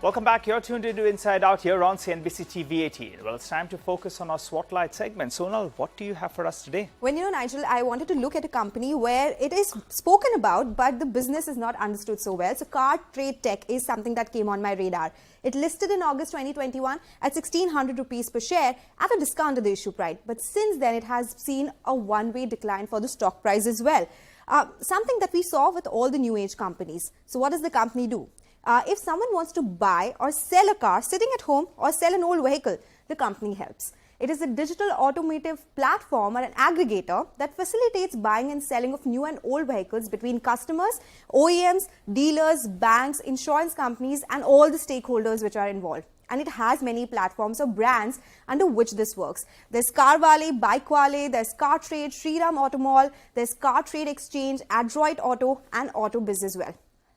Welcome back. You're tuned into Inside Out here on CNBC-TV18. Well, it's time to focus on our Swotlight segment. Sonal, what do you have for us today? Well, Nigel, I wanted to look at a company where it is spoken about, but the business is not understood so well. So CarTrade Tech is something that came on my radar. It listed in August 2021 at 1,600 rupees per share at a discount to the issue price. But since then, it has seen a one-way decline for the stock price as well. Something that we saw with all the new age companies. So what does the company do? If someone wants to buy or sell a car sitting at home or sell an old vehicle, the company helps. It is a digital automotive platform or an aggregator that facilitates buying and selling of new and old vehicles between customers, OEMs, dealers, banks, insurance companies, and all the stakeholders which are involved. And it has many platforms or brands under which this works. There's Carvale, Bikewale, there's CarTrade, Shriram Automall, there's CarTrade Exchange, Adroit Auto, and AutoBiz as well.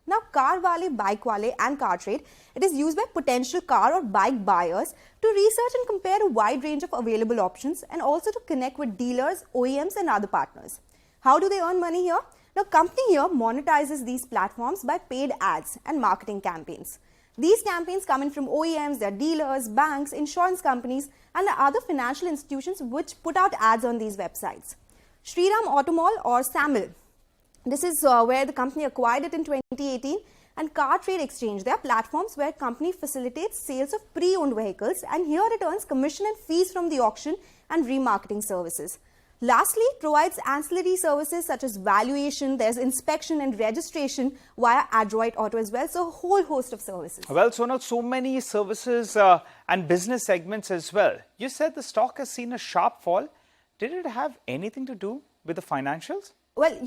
Now, Carvale, Bikewale and CarTrade, it is used by potential car or bike buyers to research and compare a wide range of available options and also to connect with dealers, OEMs and other partners. How do they earn money here? Now, company here monetizes these platforms by paid ads and marketing campaigns. These campaigns come in from OEMs, their dealers, banks, insurance companies and other financial institutions which put out ads on these websites. Shriram Automall or SAMIL. This is where the company acquired it in 2018, and CarTrade Exchange. They are platforms where company facilitates sales of pre-owned vehicles, and here it earns commission and fees from the auction and remarketing services. Lastly, it provides ancillary services such as valuation, there's inspection and registration via Adroit Auto as well, so a whole host of services. Well, Sonal, so many services and business segments as well. You said the stock has seen a sharp fall. Did it have anything to do with the financials? Well,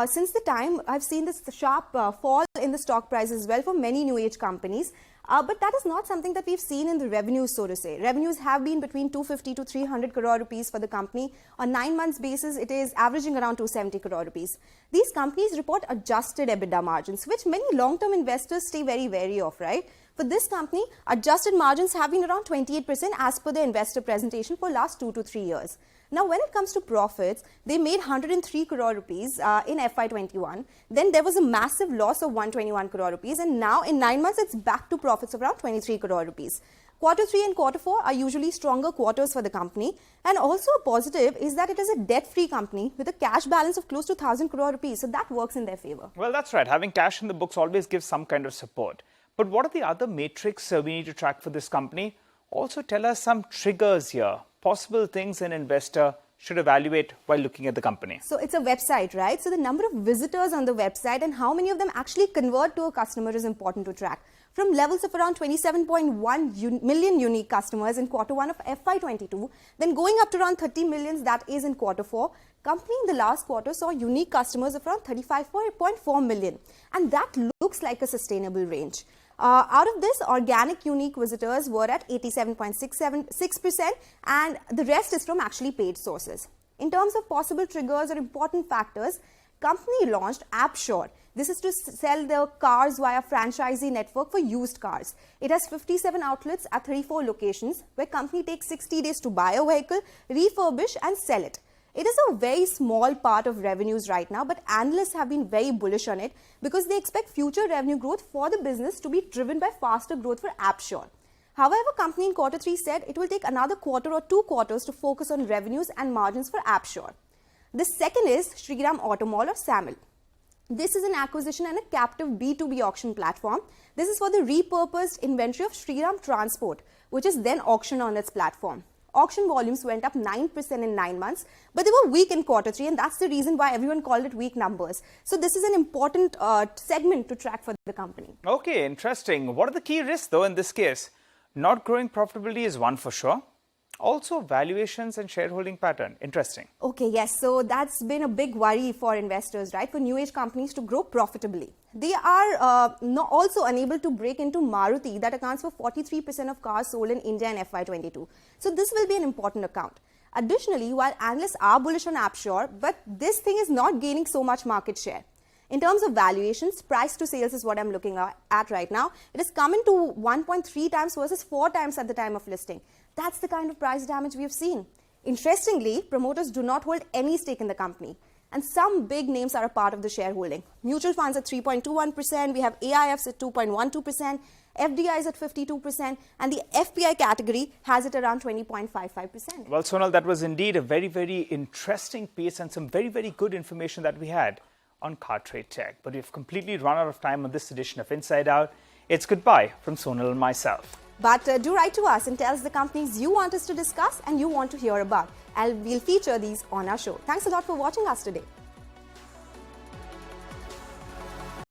since the time I've seen this sharp fall in the stock price as well for many new age companies, but that is not something that we've seen in the revenues, so to say. Revenues have been between 250 to 300 crore rupees for the company. On 9 months basis, it is averaging around 270 crore rupees. These companies report adjusted EBITDA margins, which many long-term investors stay very wary of, right? For this company, adjusted margins have been around 28% as per the investor presentation for last 2 to 3 years. Now, when it comes to profits, they made 103 crore rupees in FY21. Then there was a massive loss of 121 crore rupees. And now in 9 months, it's back to profits of around 23 crore rupees. Quarter 3 and quarter 4 are usually stronger quarters for the company. And also a positive is that it is a debt-free company with a cash balance of close to 1,000 crore rupees. So that works in their favor. Well, that's right. Having cash in the books always gives some kind of support. But what are the other metrics we need to track for this company? Also tell us some triggers here. Possible things an investor should evaluate while looking at the company. So it's a website, right? So the number of visitors on the website and how many of them actually convert to a customer is important to track. From levels of around 27.1 million unique customers in quarter 1 of FY22, then going up to around 30 millions, that is in quarter 4. Company in the last quarter saw unique customers of around 35.4 million. And that looks like a sustainable range. Out of this, organic unique visitors were at 87.6% and the rest is from actually paid sources. In terms of possible triggers or important factors, company launched AppSure. This is to sell their cars via franchisee network for used cars. It has 57 outlets at 34 locations where company takes 60 days to buy a vehicle, refurbish and sell it. It is a very small part of revenues right now, but analysts have been very bullish on it because they expect future revenue growth for the business to be driven by faster growth for AppSure. However, company in quarter 3 said it will take another quarter or 2 quarters to focus on revenues and margins for AppSure. The second is Shriram Automall or SAMIL. This is an acquisition and a captive B2B auction platform. This is for the repurposed inventory of Shriram Transport, which is then auctioned on its platform. Auction volumes went up 9% in 9 months, but they were weak in quarter 3 and that's the reason why everyone called it weak numbers. So this is an important segment to track for the company. Okay, interesting. What are the key risks though in this case? Not growing profitability is one for sure. Also, valuations and shareholding pattern. Interesting. Okay, yes. So that's been a big worry for investors, right? For new age companies to grow profitably. They are also unable to break into Maruti that accounts for 43% of cars sold in India in FY22. So this will be an important account. Additionally, while analysts are bullish on AppSure, but this thing is not gaining so much market share. In terms of valuations, price to sales is what I'm looking at right now. It has come into 1.3 times versus 4 times at the time of listing. That's the kind of price damage we have seen. Interestingly, promoters do not hold any stake in the company. and some big names are a part of the shareholding. Mutual funds at 3.21%, we have AIFs at 2.12%, FDIs at 52%, and the FPI category has it around 20.55%. Well, Sonal, that was indeed a very, very interesting piece and some very, very good information that we had on CarTrade Tech. But we've completely run out of time on this edition of Inside Out. It's goodbye from Sonal and myself. But do write to us and tell us the companies you want us to discuss and you want to hear about. We'll feature these on our show. Thanks a lot for watching us today.